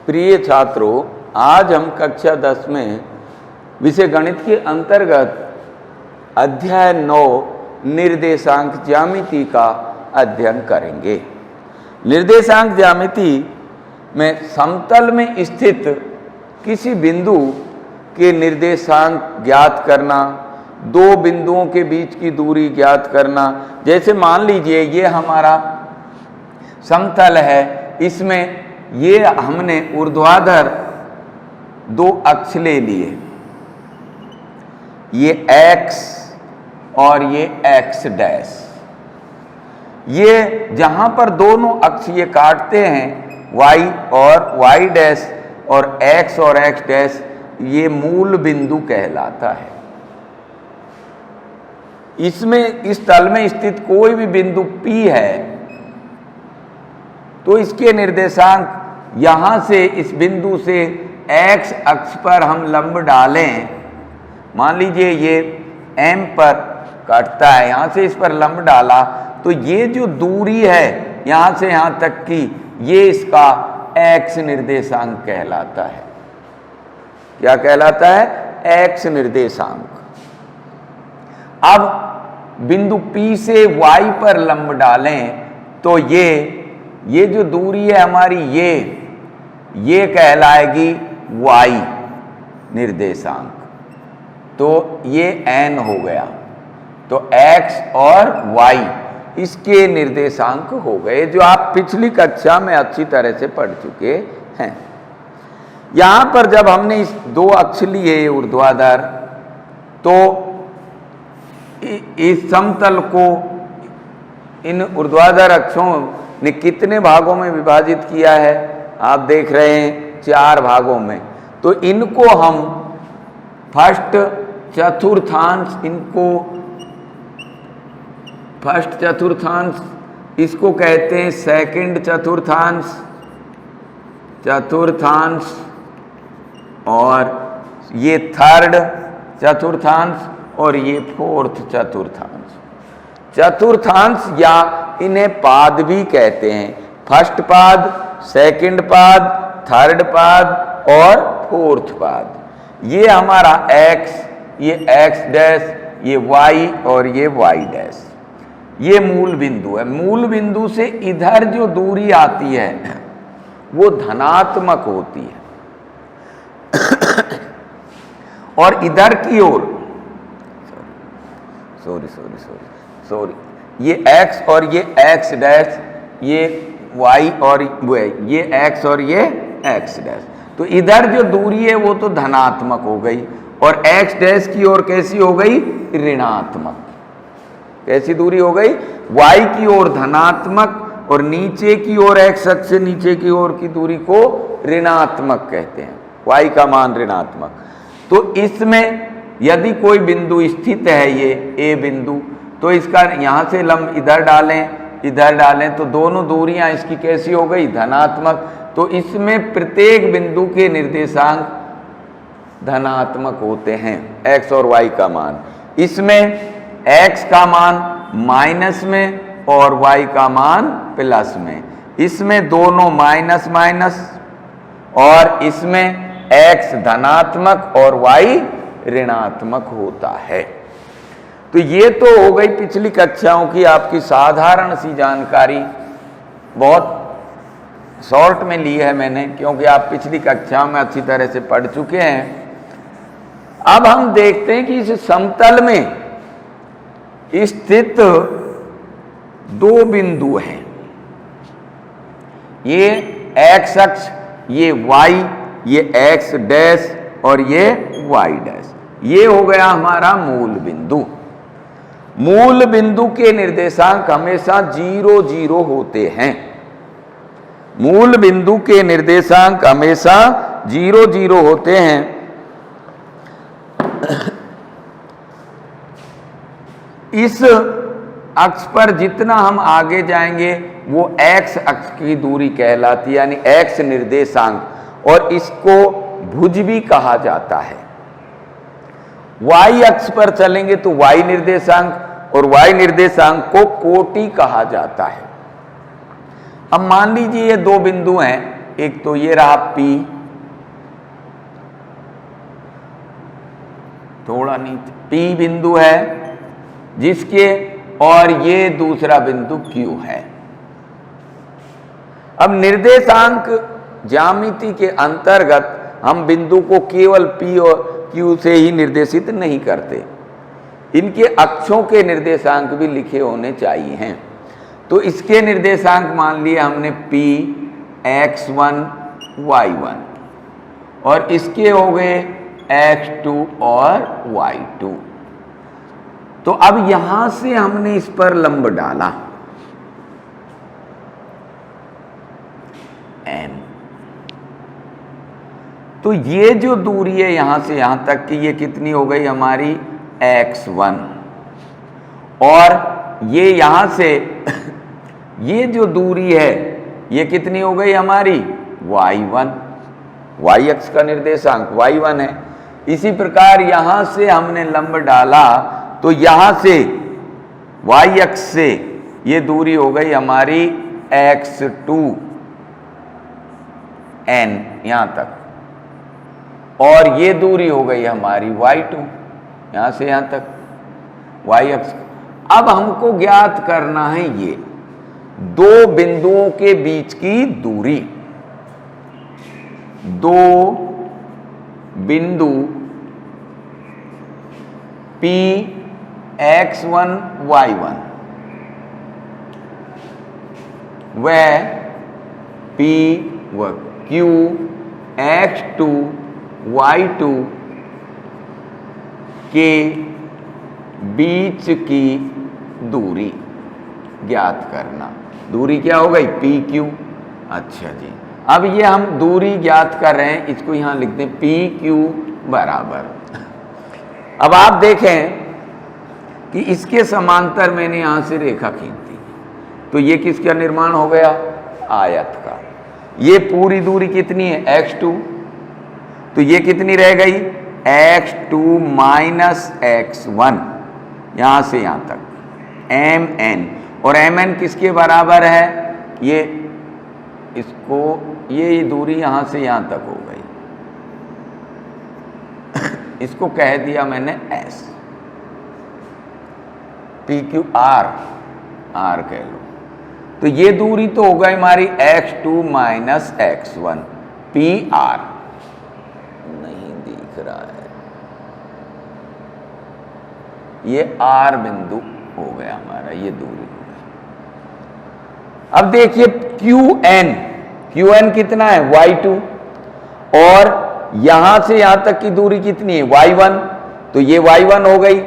प्रिय छात्रों, आज हम कक्षा 10 में विषय गणित के अंतर्गत अध्याय 9 निर्देशांक ज्यामिति का अध्ययन करेंगे। निर्देशांक ज्यामिति में समतल में स्थित किसी बिंदु के निर्देशांक ज्ञात करना, दो बिंदुओं के बीच की दूरी ज्ञात करना। जैसे मान लीजिए ये हमारा समतल है, इसमें ये हमने ऊर्ध्वाधर दो अक्ष ले लिए, ये x और ये x डैश। ये जहां पर दोनों अक्ष ये काटते हैं y और y डैश और x और x डैश, ये मूल बिंदु कहलाता है। इसमें इस तल में स्थित कोई भी बिंदु P है तो इसके निर्देशांक यहां से इस बिंदु से x अक्ष पर हम लंब डालें। मान लीजिए ये M पर कटता है, यहां से इस पर लंब डाला तो ये जो दूरी है यहां से यहां तक की, ये इसका x निर्देशांक कहलाता है। क्या कहलाता है? x निर्देशांक। अब बिंदु P से y पर लंब डालें तो ये जो दूरी है हमारी, ये कहलाएगी y निर्देशांक। तो ये n हो गया, तो x और y इसके निर्देशांक हो गए, जो आप पिछली कक्षा में अच्छी तरह से पढ़ चुके हैं। यहां पर जब हमने इस दो अक्ष लिए ऊर्ध्वाधर, तो इस समतल को इन ऊर्ध्वाधर अक्षों ने कितने भागों में विभाजित किया है? आप देख रहे हैं 4 भागों में। तो इनको हम फर्स्ट चतुर्थांश इसको कहते हैं सेकंड चतुर्थांश, और ये थर्ड चतुर्थांश, और ये फोर्थ चतुर्थांश या इन्हें पाद भी कहते हैं। फर्स्ट पाद, सेकंड पाद, थर्ड पाद और फोर्थ पाद। ये हमारा x, ये x डैश, ये y और ये y डैश, ये मूल बिंदु है। मूल बिंदु से इधर जो दूरी आती है वो धनात्मक होती है और इधर की ओर सॉरी ये x और ये x डैश, ये y और ये x और ये x डैश। तो इधर जो दूरी है वो तो धनात्मक हो गई, और x डैश की ओर कैसी हो गई? ऋणात्मक। कैसी दूरी हो गई? y की ओर धनात्मक और नीचे की ओर x अक्ष से नीचे की ओर की दूरी को ऋणात्मक कहते हैं, y का मान ऋणात्मक। तो इसमें यदि कोई बिंदु स्थित है, ये a बिंदु, तो इसका यहां से लंब इधर डालें तो दोनों दूरियां इसकी कैसी हो गई? धनात्मक। तो इसमें प्रत्येक बिंदु के निर्देशांक धनात्मक होते हैं, x और y का मान। इसमें x का मान माइनस में और y का मान प्लस में। इसमें दोनों माइनस माइनस, और इसमें x धनात्मक और y ऋणात्मक होता है। तो ये तो हो गई पिछली कक्षाओं की आपकी साधारण सी जानकारी। बहुत शॉर्ट में ली है मैंने, क्योंकि आप पिछली कक्षाओं में अच्छी तरह से पढ़ चुके हैं। अब हम देखते हैं कि इस समतल में स्थित दो बिंदु हैं, ये x अक्ष, ये y, ये x डैश और ये y डैश। ये हो गया हमारा मूल बिंदु। मूल बिंदु के निर्देशांक हमेशा 0 0 होते हैं। मूल बिंदु के निर्देशांक हमेशा 0 0 होते हैं। इस अक्ष पर जितना हम आगे जाएंगे वो x अक्ष की दूरी कहलाती है, यानी x निर्देशांक, और इसको भुज भी कहा जाता है। y अक्ष पर चलेंगे तो y निर्देशांक, और y निर्देशांक को कोटि कहा जाता है। अब मान लीजिए ये दो बिंदु हैं, एक तो ये रहा P, थोड़ा नीचे P बिंदु है जिसके, और ये दूसरा बिंदु Q है। अब निर्देशांक ज्यामिति के अंतर्गत हम बिंदु को केवल P और Q से ही निर्देशित नहीं करते, इनके अक्षों के निर्देशांक भी लिखे होने चाहिए हैं। तो इसके निर्देशांक मान लिए हमने P x1 y1, और इसके हो गए x2 और y2। तो अब यहां से हमने इस पर लंब डाला n। तो ये जो दूरी है यहां से यहां तक की, ये कितनी हो गई हमारी x1, और ये यहां से ये जो दूरी है ये कितनी हो गई हमारी y1, y अक्ष का निर्देशांक y1 है। इसी प्रकार यहां से हमने लंब डाला तो यहां से y अक्ष से ये दूरी हो गई हमारी x2 n यहां तक, और ये दूरी हो गई हमारी y2 यहां से यहां तक y अक्ष। अब हमको ज्ञात करना है ये दो बिंदुओं के बीच की दूरी, दो बिंदु P x1 y1 व P व Q x2 y2 के बीच की दूरी ज्ञात करना। दूरी क्या हो गई PQ। अच्छा जी, अब ये हम दूरी ज्ञात कर रहे हैं, इसको यहां लिखते हैं PQ बराबर। अब आप देखें कि इसके समांतर मैंने यहां से रेखा खींच दी, तो ये किसका निर्माण हो गया, आयत का। ये पूरी दूरी कितनी है x2, तो ये कितनी रह गई x2 माइनस x1 यहां से यहां तक mn, और mn किसके बराबर है, ये इसको ये दूरी यहां से यहां तक हो गई, इसको कह दिया मैंने s। PQR R कह लो, तो ये दूरी तो हो गई हमारी x2 माइनस x1 PR नहीं दिख रहा है, ये R बिंदु हो गया हमारा, ये दूरी हो गई। अब देखिए QN कितना है y2, और यहां से यहां तक की दूरी कितनी है y1, तो ये y1 हो गई,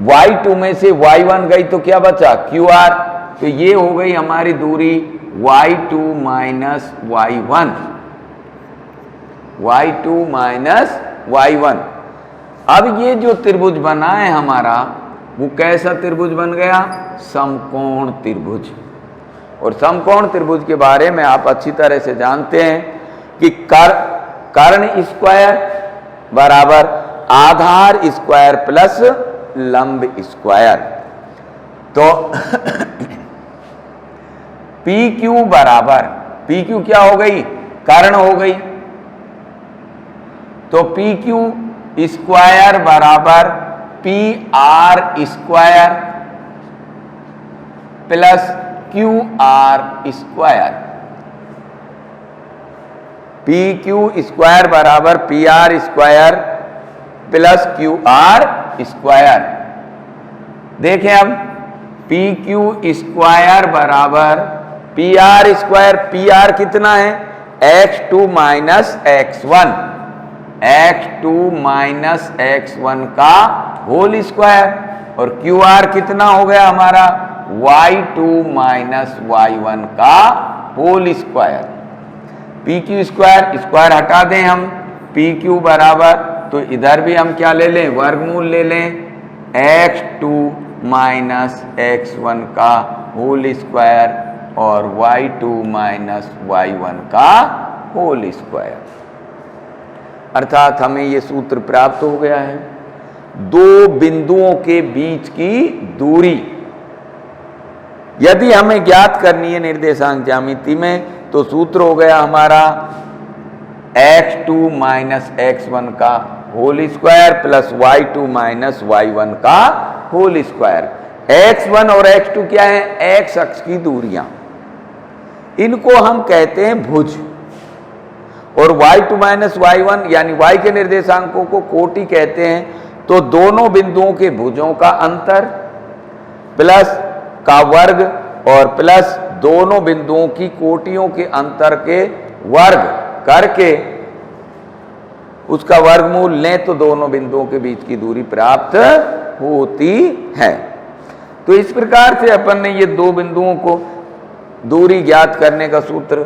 y2 में से y1 गई तो क्या बचा QR, तो ये हो गई हमारी दूरी y2 minus y1, y2 minus y1। अब ये जो त्रिभुज बना है हमारा, वो कैसा त्रिभुज बन गया, समकोण त्रिभुज। और समकोण त्रिभुज के बारे में आप अच्छी तरह से जानते हैं कि कर्ण स्क्वायर बराबर आधार स्क्वायर प्लस लंब स्क्वायर। तो PQ बराबर, PQ क्या हो गई, कर्ण हो गई, तो PQ स्क्वायर बराबर PR square plus QR square. PQ square बराबर PR square plus QR square. देखें अब PQ स्क्वायर बराबर PR स्क्वायर, PR कितना है x2 minus x1, x2 minus x1 का होल स्क्वायर, और QR कितना हो गया हमारा y2 माइनस y1 का whole square. PQ square square हटा दें हम, PQ बराबर, तो इधर भी हम क्या ले लें, वर्गमूल ले लें, x2 माइनस x1 का होल स्क्वायर और y2 माइनस y1 का होल स्क्वायर। अर्थात हमें ये सूत्र प्राप्त हो गया है, दो बिंदुओं के बीच की दूरी यदि हमें ज्ञात करनी है निर्देशांक ज्यामिति में, तो सूत्र हो गया हमारा x2 माइनस x1 का whole square plus y2 minus y1 का होल स्क्वायर। x1 और x2 क्या है? x अक्ष की दूरियां, इनको हम कहते हैं भुज, और y2 माइनस y1 यानी y के निर्देशांकों को कोटि कहते हैं। तो दोनों बिंदुओं के भुजों का अंतर प्लस का वर्ग और प्लस दोनों बिंदुओं की कोटियों के अंतर के वर्ग करके उसका वर्गमूल लें तो दोनों बिंदुओं के बीच की दूरी प्राप्त होती है। तो इस प्रकार से अपन ने ये दो बिंदुओं को दूरी ज्ञात करने का सूत्र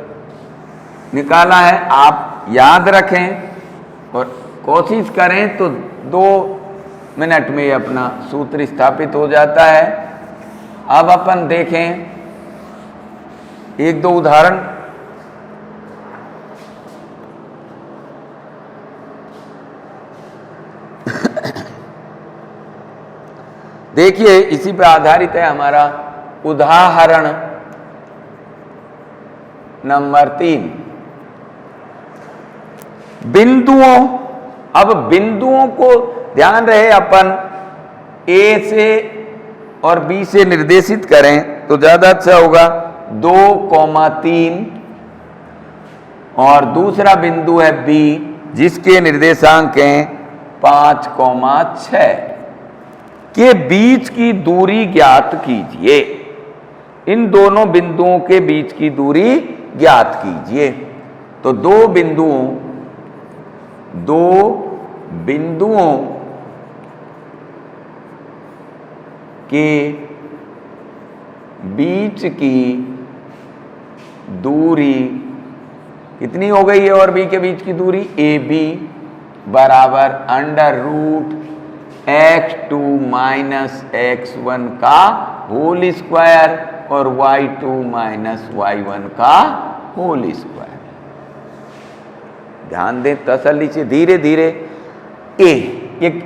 निकाला है। आप याद रखें और कोशिश करें तो 2 मिनट में अपना सूत्र स्थापित हो जाता है। अब अपन देखें 1-2 उदाहरण। देखिए इसी पर आधारित है हमारा उदाहरण नंबर 3। बिंदुओं, अब बिंदुओं को ध्यान रहे अपन ए से और बी से निर्देशित करें तो ज्यादा अच्छा होगा। 2,3 और दूसरा बिंदु है बी जिसके निर्देशांक हैं 5,6 के बीच की दूरी ज्ञात कीजिए। इन दोनों बिंदुओं के बीच की दूरी ज्ञात कीजिए। तो दो बिंदुओं के बीच की दूरी कितनी हो गई है? और बी के बीच की दूरी ए बी बराबर √x2 माइनस x1 का होल स्क्वायर और y2 माइनस y1 का होल स्क्वायर। ध्यान दें तसल्ली से, धीरे धीरे।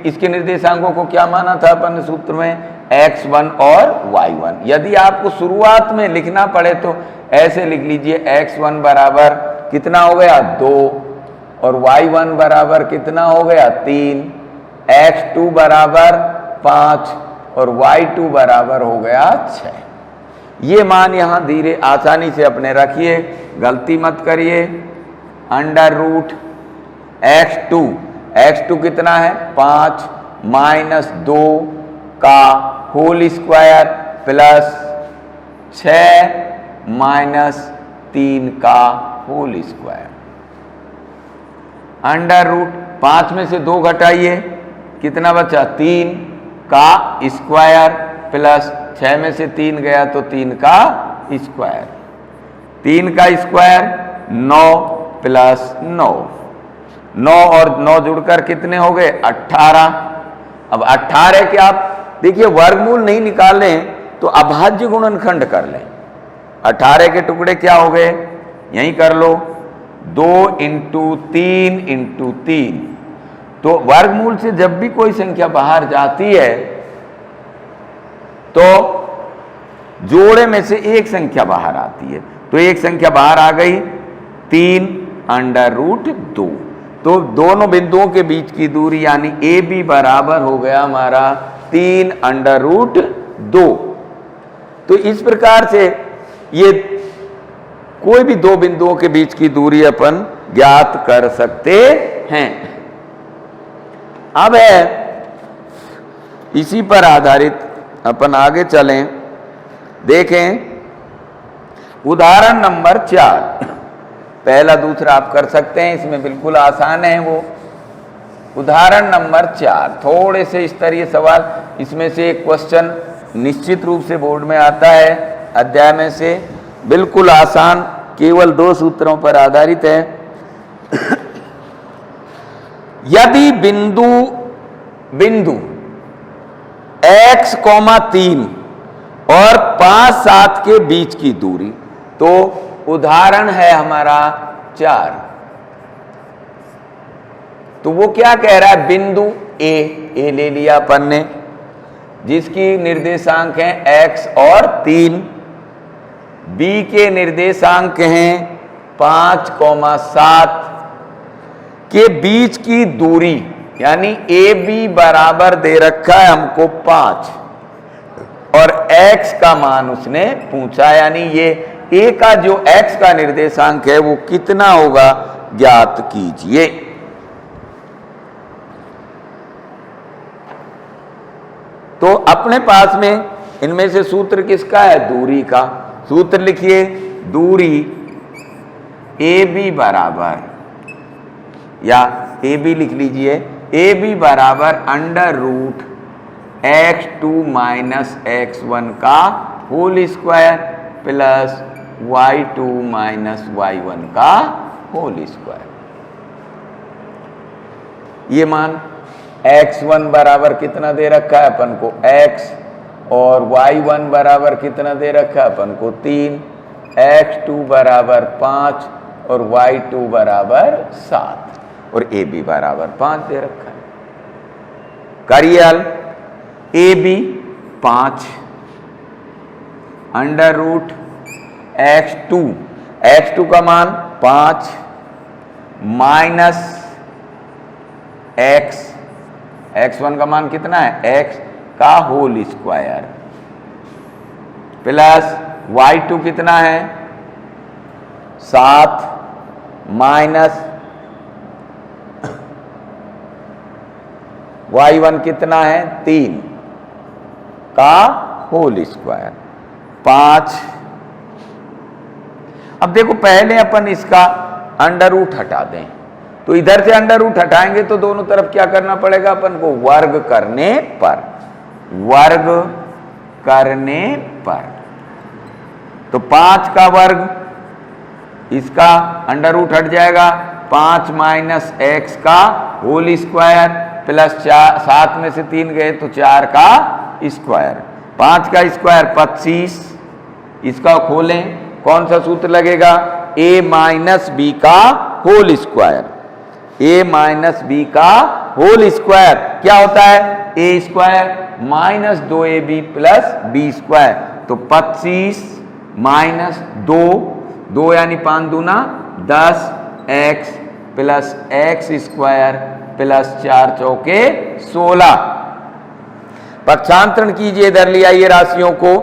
इसके निर्देशांकों को क्या माना था अपन सूत्र में? x1 और y1। यदि आपको शुरुआत में लिखना पड़े तो ऐसे लिख लीजिए, x1 बराबर कितना हो गया? 2 और y1 बराबर कितना हो गया? 3, x2 बराबर 5 और y2 बराबर हो गया 6। ये मान यहां धीरे आसानी से अपने रखिए, गलती मत करिए। x2 कितना है? 5 माइनस 2 का होल स्क्वायर प्लस 6 माइनस 3 का होल स्क्वायर। 5 में से 2 घटाइए, कितना बचा? 3 का स्क्वायर प्लस 6 में से 3 गया तो 3 का स्क्वायर। 3 का स्क्वायर 9 प्लस 9 और 9 जुड़कर कितने हो गए? 18। अब 18 के आप देखिए वर्गमूल नहीं निकालें तो अभाज्य गुणनखंड कर लें। 18 के टुकड़े क्या हो गए? यही कर लो, 2 × 3 × 3। तो वर्गमूल से जब भी कोई संख्या बाहर जाती है तो जोड़े में से एक संख्या बाहर आती है। तो एक संख्या बाहर आ गई, 3√2। तो दोनों बिंदुओं के बीच की दूरी यानी ए बी बराबर हो गया हमारा 3√2। तो इस प्रकार से ये कोई भी दो बिंदुओं के बीच की दूरी अपन ज्ञात कर सकते हैं। अब है इसी पर आधारित अपन आगे चलें, देखें उदाहरण नंबर 4। पहला दूसरा आप कर सकते हैं, इसमें बिल्कुल आसान है वो। उदाहरण नंबर 4 थोड़े से स्तरीय सवाल, इसमें से एक क्वेश्चन निश्चित रूप से बोर्ड में आता है अध्याय में से, बिल्कुल आसान, केवल 2 सूत्रों पर आधारित है। यदि बिंदु x, 3 और 5, 7 के बीच की दूरी, तो उदाहरण है हमारा 4। तो वो क्या कह रहा है? बिंदु ए ले लिया अपन ने जिसकी निर्देशांक हैं x और 3, बी के निर्देशांक हैं 5, 7 के बीच की दूरी, यानी ए बी बराबर दे रखा है हमको 5 और x का मान उसने पूछा, यानी ये a का जो x का निर्देशांक है वो कितना होगा ज्ञात कीजिए। तो अपने पास में इनमें से सूत्र किसका है, दूरी का। सूत्र लिखिए, दूरी ए बी बराबर, या ए बी लिख लीजिए, ए बी बराबर under root x2 minus x1 का whole square plus y2 minus y1 का होल स्क्वायर। ये मान x1 बराबर कितना दे रखा है अपन को x, और y1 बराबर कितना दे रखा है अपन को 3, x2 बराबर 5 और y2 बराबर 7 और ए बी बराबर 5 दे रखा है। करिए हल, A B 5 under root x2 का मान 5 माइनस x1 का मान कितना है x का होल स्क्वायर प्लस y2 कितना है 7 माइनस y1 कितना है 3 का होल स्क्वायर 5। अब देखो पहले अपन इसका अंडर रूट हटा दें, तो इधर से अंडर रूट हटाएंगे तो दोनों तरफ क्या करना पड़ेगा अपन को, वर्ग करने पर। तो 5 का वर्ग, इसका अंडर रूट हट जाएगा, 5 माइनस x का होल स्क्वायर प्लस 7 में से 3 गए तो 4 का स्क्वायर, 5 का स्क्वायर 25। इसका खोलें, कौन सा सूत्र लगेगा, a माइनस बी का whole square, a minus B का होल स्क्वायर क्या होता है, a square minus 2ab plus B square. तो 25 माइनस 2 यानी 5 दूना 10 x plus x square plus 4 चौके 16। पक्षांतरण कीजिए, इधर ले आइए राशियों को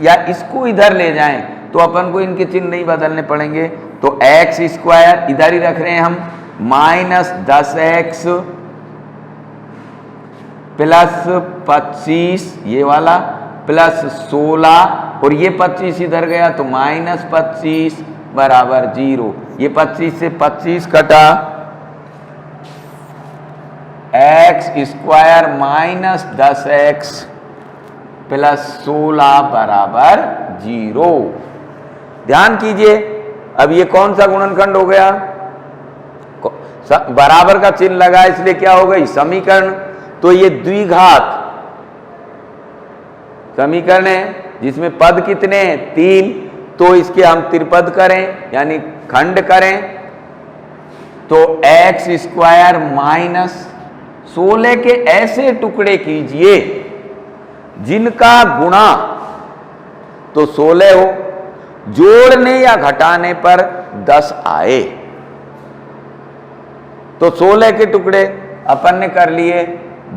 या इसको इधर ले जाएं तो अपन को इनके चिन्ह नहीं बदलने पड़ेंगे। तो x स्क्वायर इधर ही रख रहे हैं हम, माइनस 10x प्लस 25 ये वाला प्लस 16 और ये 25 इधर गया तो माइनस 25 बराबर 0। ये 25 से 25 कटा, x square minus 10x plus 16 बराबर 0। ध्यान कीजिए, अब ये कौन सा गुणनखंड हो गया, बराबर का चिन्ह लगा इसलिए क्या हो गई समीकरण। तो ये द्विघात समीकरण है जिसमें पद कितने हैं 3, तो इसके हम त्रिपद करें यानी खंड करें। तो x स्क्वायर माइनस 16 के ऐसे टुकड़े कीजिए जिनका गुणा तो 16 हो, जोड़ने या घटाने पर 10 आए। तो 16 के टुकड़े अपन ने कर लिए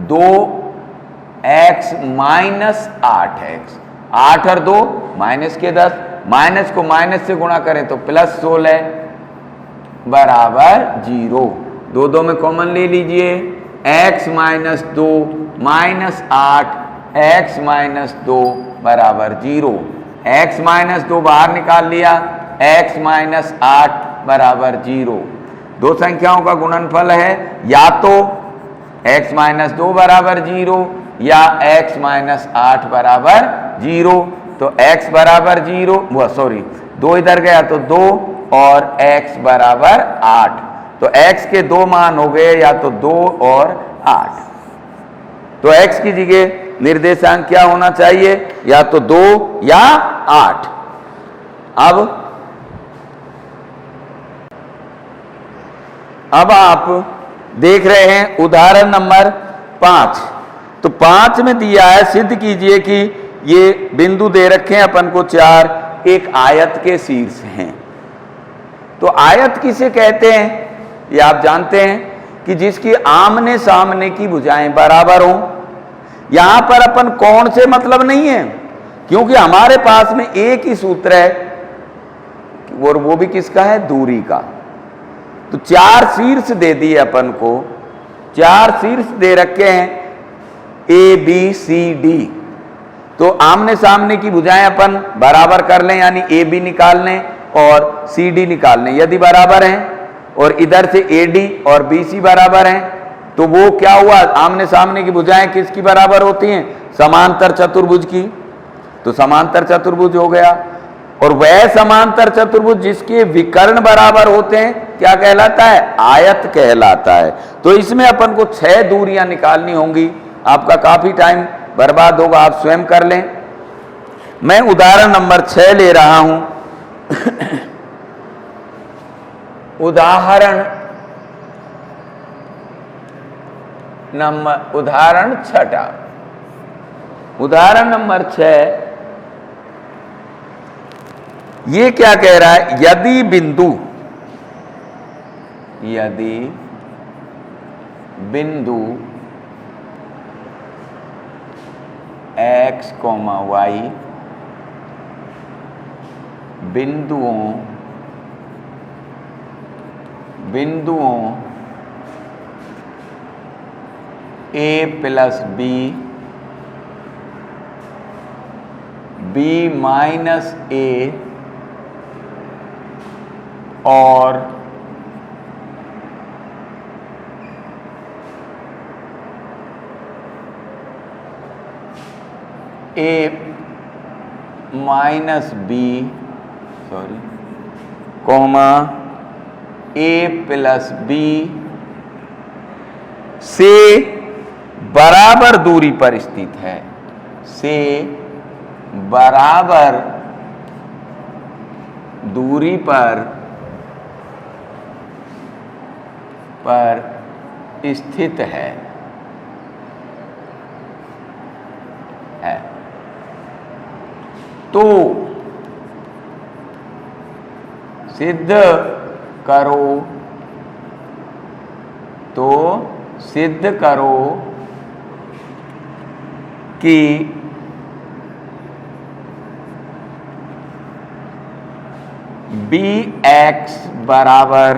2x माइनस 8x, 8 और 2 माइनस के 10, माइनस को माइनस से गुणा करें तो प्लस 16 बराबर 0। 2 में कॉमन ले लीजिए, x minus 2 minus 8 x minus 2 बराबर 0। x माइनस 2 बाहर निकाल लिया, x माइनस 8 बराबर 0। दो संख्याओं का गुणनफल है या तो x माइनस 2 बराबर 0 या x माइनस 8 बराबर 0। तो x बराबर 0, वो सॉरी 2 इधर गया तो 2 और x बराबर 8। तो x के 2 मान हो गए या तो 2 और 8। तो x की जगह निर्देशांक क्या होना चाहिए, या तो 2 या 8। अब आप देख रहे हैं उदाहरण नंबर 5। तो 5 में दिया है, सिद्ध कीजिए कि ये बिंदु दे रखे हैं अपन को 4 एक आयत के शीर्ष हैं। तो आयत किसे कहते हैं, ये आप जानते हैं कि जिसकी आमने सामने की भुजाएं बराबर हों। यहां पर अपन कोण से मतलब नहीं है, क्योंकि हमारे पास में एक ही सूत्र है और वो भी किसका है, दूरी का। तो 4 शीर्ष दे दिए अपन को, 4 शीर्ष दे रखे हैं ए बी सी डी। तो आमने सामने की भुजाएं अपन बराबर कर लें, यानी ए बी निकाल लें और सी डी निकाल लें। यदि बराबर हैं और इधर से ए डी और बी सी बराबर हैं, तो वो क्या हुआ, आमने सामने की भुजाएं किसकी बराबर होती हैं, समांतर चतुर्भुज की। तो समांतर चतुर्भुज हो गया। और वह समांतर चतुर्भुज जिसके विकर्ण बराबर होते हैं क्या कहलाता है, आयत कहलाता है। तो इसमें अपन को 6 दूरियां निकालनी होंगी। आपका काफी टाइम बर्बाद होगा, आप स्वयं कर लें। मैं उदाहरण नंबर 6 ले रहा हूं। उदाहरण 6। उदाहरण नंबर 6 ये क्या कह रहा है, यदि बिंदु x, y बिंदुओं a plus b, b minus a और a minus b comma a plus b से बराबर दूरी पर स्थित है, से बराबर दूरी पर स्थित है। तो सिद्ध करो कि bx बराबर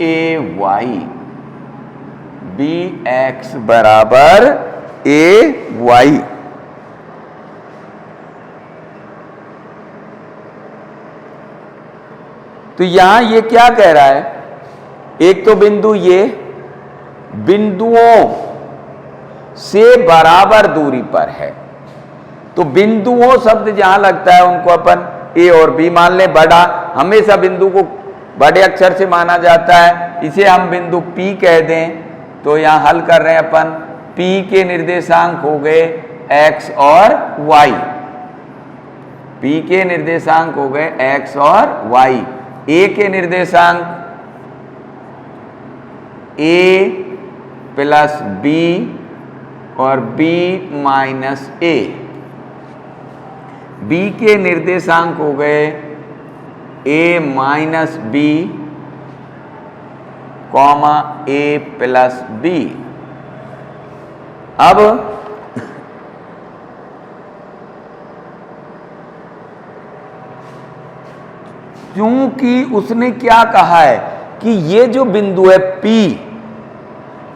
ay, bx बराबर ay। तो यहां ये क्या कह रहा है, एक तो बिंदु ये बिंदुओं से बराबर दूरी पर है। तो बिंदुओं शब्द जहां लगता है उनको अपन ए और बी मान लें। बड़ा हमेशा बिंदु को बड़े अक्षर से माना जाता है, इसे हम बिंदु P कह दें। तो यहां हल कर रहे हैं अपन, P के निर्देशांक हो गए x और y, P के निर्देशांक हो गए x और y। A के निर्देशांक a प्लस b और b माइनस a, b के निर्देशांक हो गए a minus b comma a plus b। अब क्योंकि उसने क्या कहा है कि ये जो बिंदु है P,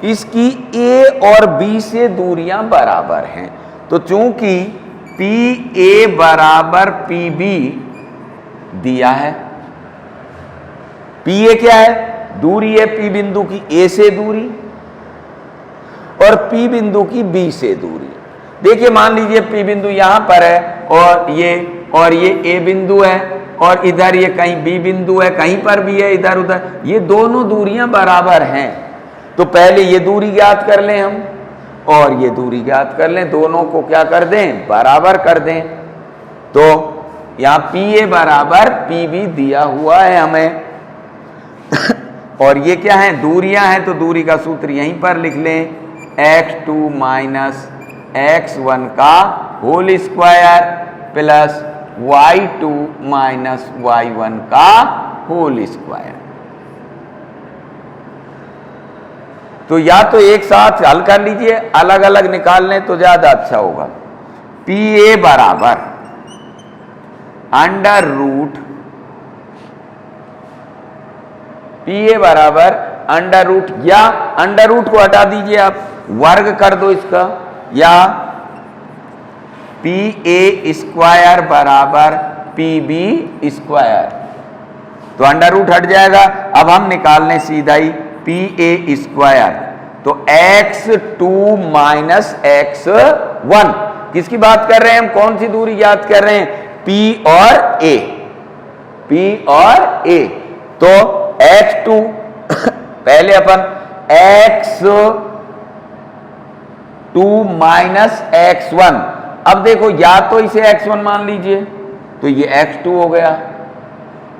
इसकी A और B से दूरियां बराबर हैं। तो चूंकि PA बराबर PB दिया है, PA क्या है, दूरी है P बिंदु की A से दूरी और P बिंदु की B से दूरी। देखिए मान लीजिए P बिंदु यहां पर है और ये A बिंदु है और इधर ये कहीं B बिंदु है, कहीं पर भी है, इधर उधर, ये दोनों दूरियां बराबर हैं। तो पहले ये दूरी ज्ञात कर लें हम और ये दूरी ज्ञात कर लें, दोनों को क्या कर दें, बराबर कर दें। तो यहां PA बराबर PB दिया हुआ है हमें और ये क्या है, दूरियां हैं, तो दूरी का सूत्र यहीं पर लिख लें, x2 माइनस x1 का whole square plus y2 minus y1 का होल स्क्वायर। तो या तो एक साथ हल कर लीजिए, अलग अलग निकाल लें तो ज्यादा अच्छा होगा। पी ए बराबर अंडर रूट, पी ए बराबर अंडर रूट, या अंडर रूट को हटा दीजिए आप, वर्ग कर दो इसका, या पी ए स्क्वायर बराबर पी बी स्क्वायर। तो अंडर रूट हट जाएगा। अब हम निकाल लें सीधा ही पी ए स्क्वायर, तो x2 माइनस x1। किसकी बात कर रहे हैं हम, कौन सी दूरी याद कर रहे हैं, P और A, P और A। तो x2 पहले अपन x2 माइनस x1, अब देखो या तो इसे x1 मान लीजिए तो ये x2 हो गया,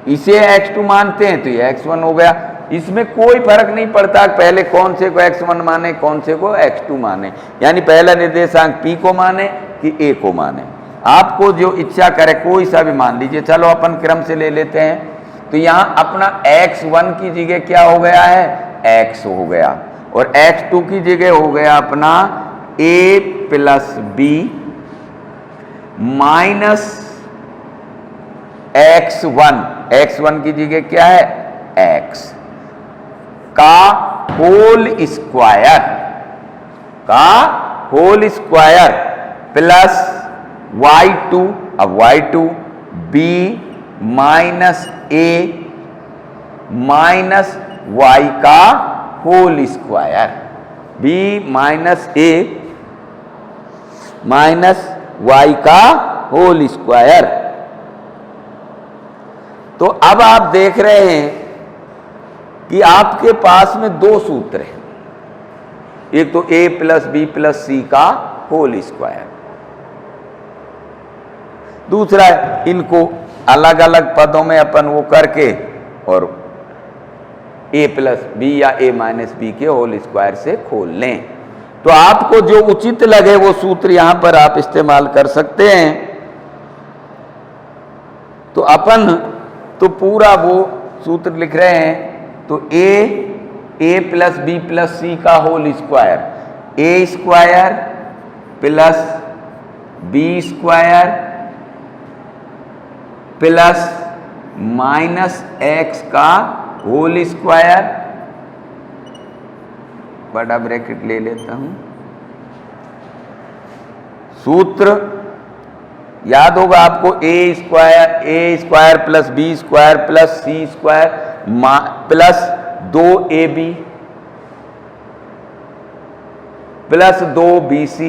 इसे x2 मानते हैं तो ये x1 हो गया। इसमें कोई फर्क नहीं पड़ता पहले कौन से को x1 माने कौन से को x2 माने, यानी पहला निर्देशांक p को माने कि a को माने, आपको जो इच्छा करे कोई सा भी मान लीजिए। चलो अपन क्रम से ले लेते हैं। तो यहां अपना x1 की जगह क्या हो गया है, x हो गया, और x2 की जगह हो गया अपना a plus b minus x1, x1 की जगह क्या है x का होल स्क्वायर, का होल स्क्वायर प्लस y2, अब y2 b minus a minus y का whole square, b minus a minus y का होल स्क्वायर। तो अब आप देख रहे हैं कि आपके पास में दो सूत्र हैं, एक तो a plus B plus C का होल स्क्वायर, दूसरा है इनको अलग अलग पदों में अपन वो करके और a प्लस बी या a माइनस बी के होल स्क्वायर से खोल लें। तो आपको जो उचित लगे वो सूत्र यहां पर आप इस्तेमाल कर सकते हैं। तो अपन तो पूरा वो सूत्र लिख रहे हैं, तो a plus B plus C का whole square, a square plus B square plus minus X का होल स्क्वायर, बड़ा ब्रैकेट ले लेता हूं। सूत्र याद होगा आपको, A square plus B square plus C square plus 2ab plus 2bc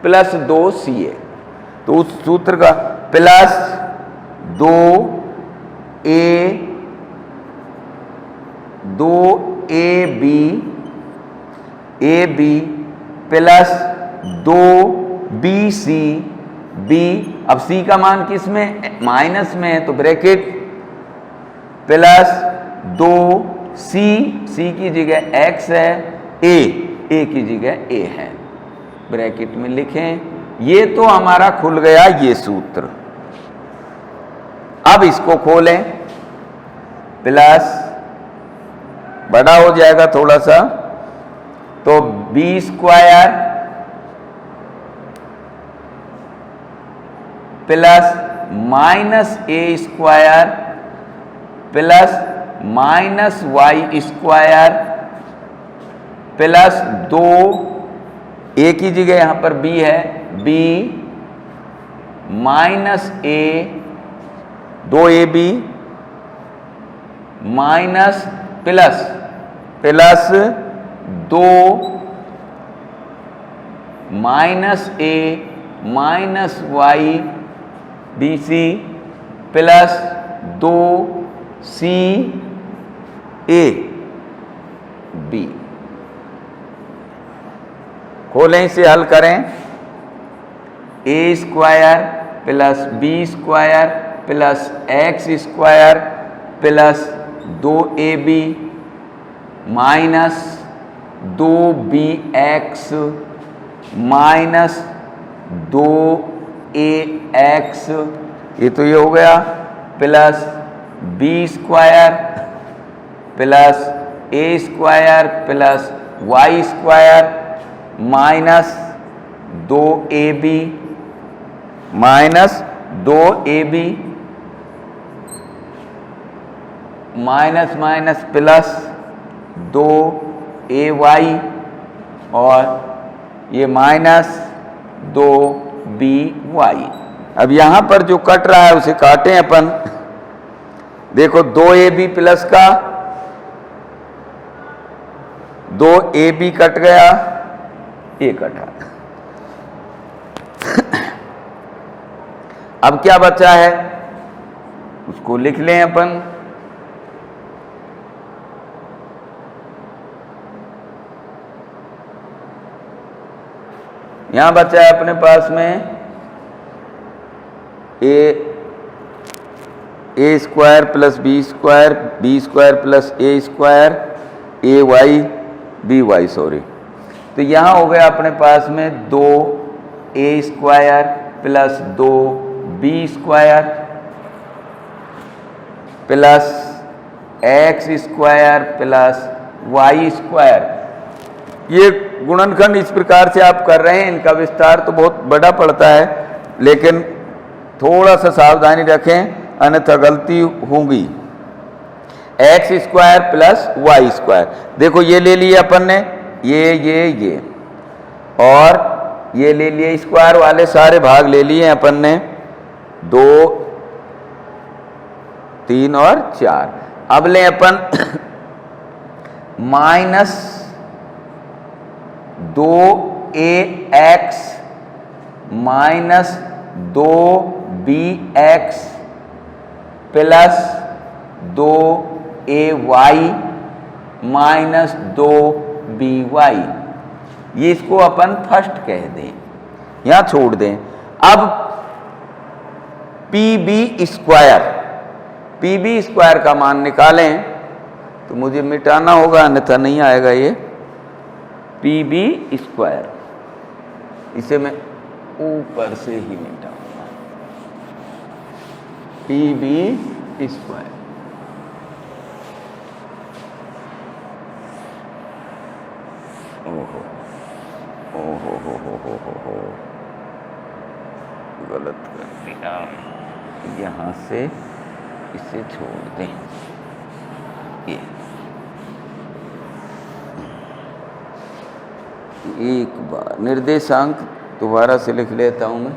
plus 2ca। तो उस सूत्र का plus 2ab plus 2bc b, अब c का मान किस में, माइनस में है तो ब्रैकेट प्लस 2c, c की जगह x है, a की जगह a है, ब्रैकेट में लिखें। ये तो हमारा खुल गया ये सूत्र। अब इसको खोलें, प्लस बड़ा हो जाएगा थोड़ा सा, तो B square plus minus A square plus minus Y square plus 2, A की जगह यहां पर बी है, B minus A 2ab minus plus 2 minus A minus Y bc plus 2ca b। खोलें इसे, हल करें, a square plus B square plus x square plus 2ab minus 2bx minus 2ax, ये तो ये हो गया, plus B square plus A square plus Y square minus 2ab minus 2ab minus minus plus 2ay और ये minus 2by। अब यहां पर जो कट रहा है उसे काटें अपन। देखो 2ab प्लस का 2ab कट गया, ये कटा। अब क्या बचा है उसको लिख लें अपन। यहां बचा है अपने पास में A square plus B square plus A square A Y B Y sorry. तो यहां हो गया अपने पास में 2a square plus 2b square plus x square plus y square. ये गुणनखंड इस प्रकार से आप कर रहे हैं, इनका विस्तार तो बहुत बड़ा पड़ता है, लेकिन थोड़ा सा सावधानी रखें अन्यथा गलती होगी। X square plus Y square, देखो ये ले लिया अपन ने, ये और ये ले लिए, स्क्वायर वाले सारे भाग ले लिए अपन ने, 2 3 और 4। अब ले अपन minus 2ax minus 2bx plus 2ay minus 2by। ये इसको अपन फर्स्ट कह दें, यहां छोड़ दें। अब पी स्क्वायर का मान निकालें तो मुझे मिटाना होगा अन्यथा नहीं आएगा ये पी स्क्वायर। इसे मैं ऊपर से ही मिटाऊंगा, पी स्क्वायर। ओहो हो गलत कर दिया, यहां से इसे छोड़ दें। ये एक बार निर्देशांक दोबारा से लिख लेता हूं मैं।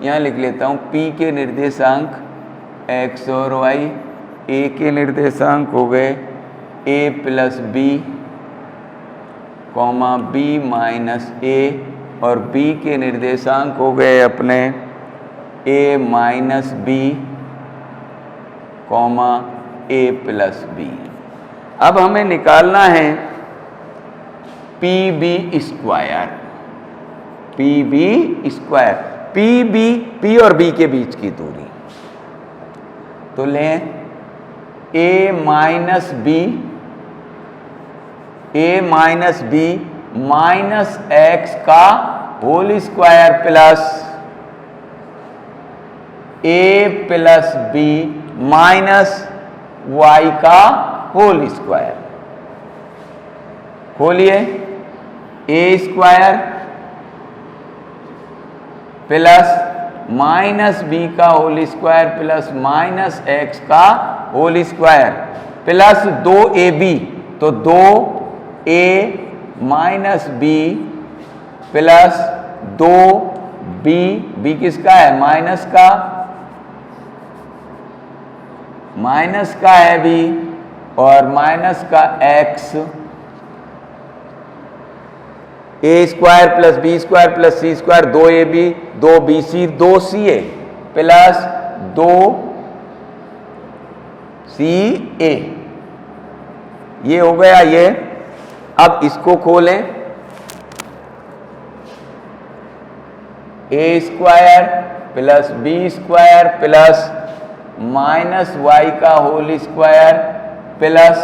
यहाँ लिख लेता हूं p के निर्देशांक x और y, a के निर्देशांक हो गए a plus B comma b minus a, और b के निर्देशांक हो गए अपने a minus B comma a plus B. अब हमें निकालना है पी स्क्वायर, पी और बी के बीच की दूरी। तो लें a minus B minus X का whole square plus a plus B minus Y का होल स्क्वायर। खोलिए, A square plus minus B का whole square plus minus X का होल स्क्वायर प्लस 2ab, तो 2a minus B plus 2b, B किसका है minus का है B, और माइनस का x, A square plus B square plus C square 2ab 2bc 2ca plus 2ca, ये हो गया ये। अब इसको खोलें, A square plus B square plus minus Y का whole square plus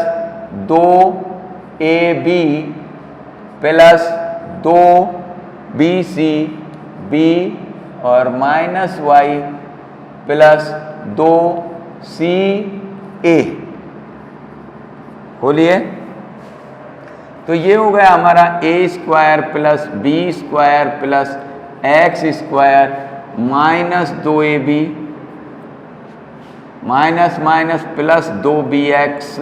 2ab plus 2bc B और minus Y plus 2c A. खोलिए, तो ये हो गया हमारा A square plus B square plus x square minus 2ab minus minus plus 2bx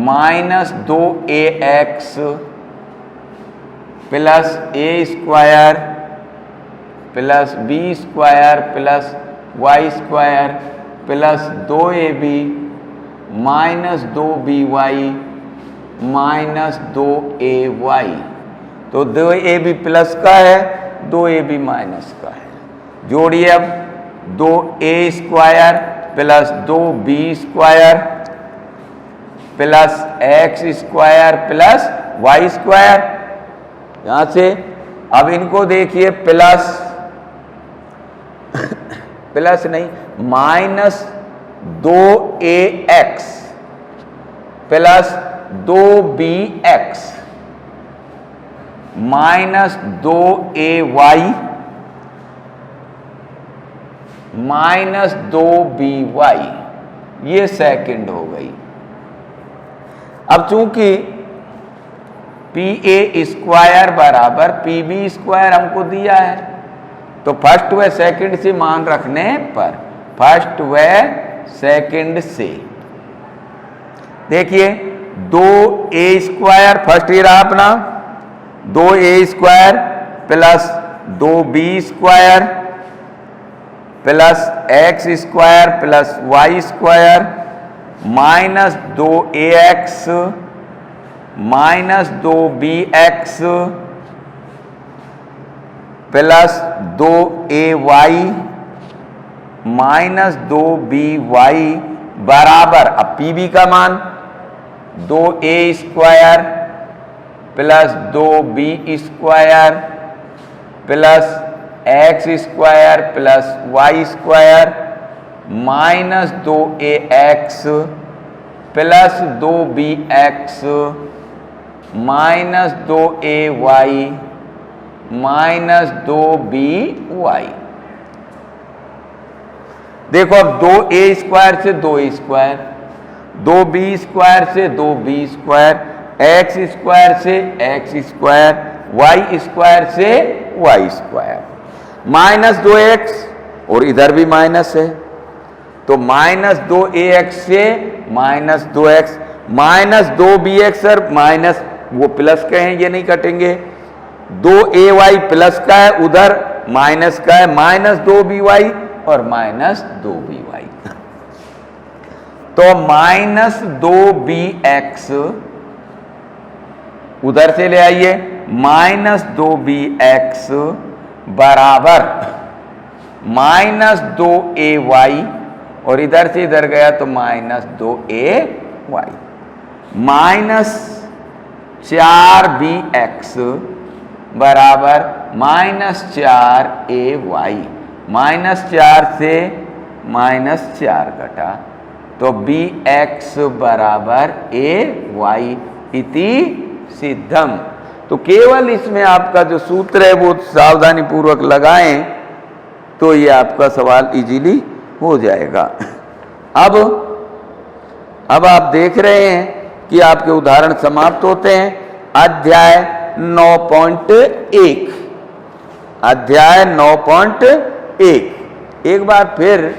minus 2ax plus A square plus B square plus Y square plus 2ab minus 2by minus 2ay। तो 2ab plus का है, 2ab minus का है। जोड़िए अब 2a square plus 2b square plus x square plus Y square. यहां से अब इनको देखिए, प्लस प्लस नहीं, minus 2ax plus 2bx minus 2ay minus 2by, ये सेकंड हो गई। अब चूंकि pa स्क्वायर बराबर pb स्क्वायर हमको दिया है, तो फर्स्ट व सेकंड से मान रखने पर, फर्स्ट व सेकंड से देखिए 2a स्क्वायर फर्स्ट ये रहा अपना, 2a square plus 2b square plus x square plus Y square minus 2ax minus 2bx plus 2ay minus 2by बराबर, अब pb का मान 2a square plus 2b square plus x square plus Y square minus 2ax plus 2bx minus 2ay minus 2by। देखो अब 2a square से 2a square, 2b square से 2b square, x square से x square, Y square से Y square, minus 2x और इधर भी minus है, तो माइनस 2ax से माइनस 2x माइनस 2bx और माइनस वो प्लस के हैं, ये नहीं कटेंगे, 2ay प्लस का है, उधर माइनस का है, माइनस 2by और माइनस 2by। तो माइनस 2bx उधर से ले आइए, माइनस 2bx बराबर माइनस 2ay और इधर से इधर गया तो माइनस 2ay माइनस 4bx बराबर माइनस 4ay, माइनस 4 से माइनस 4 घटा तो bx बराबर ay इति सिद्धम। तो केवल इसमें आपका जो सूत्र है वो सावधानी पूर्वक लगाएं तो ये आपका सवाल इजीली हो जाएगा। अब आप देख रहे हैं कि आपके उदाहरण समाप्त होते हैं। अध्याय 9.1, अध्याय 9.1 एक बार फिर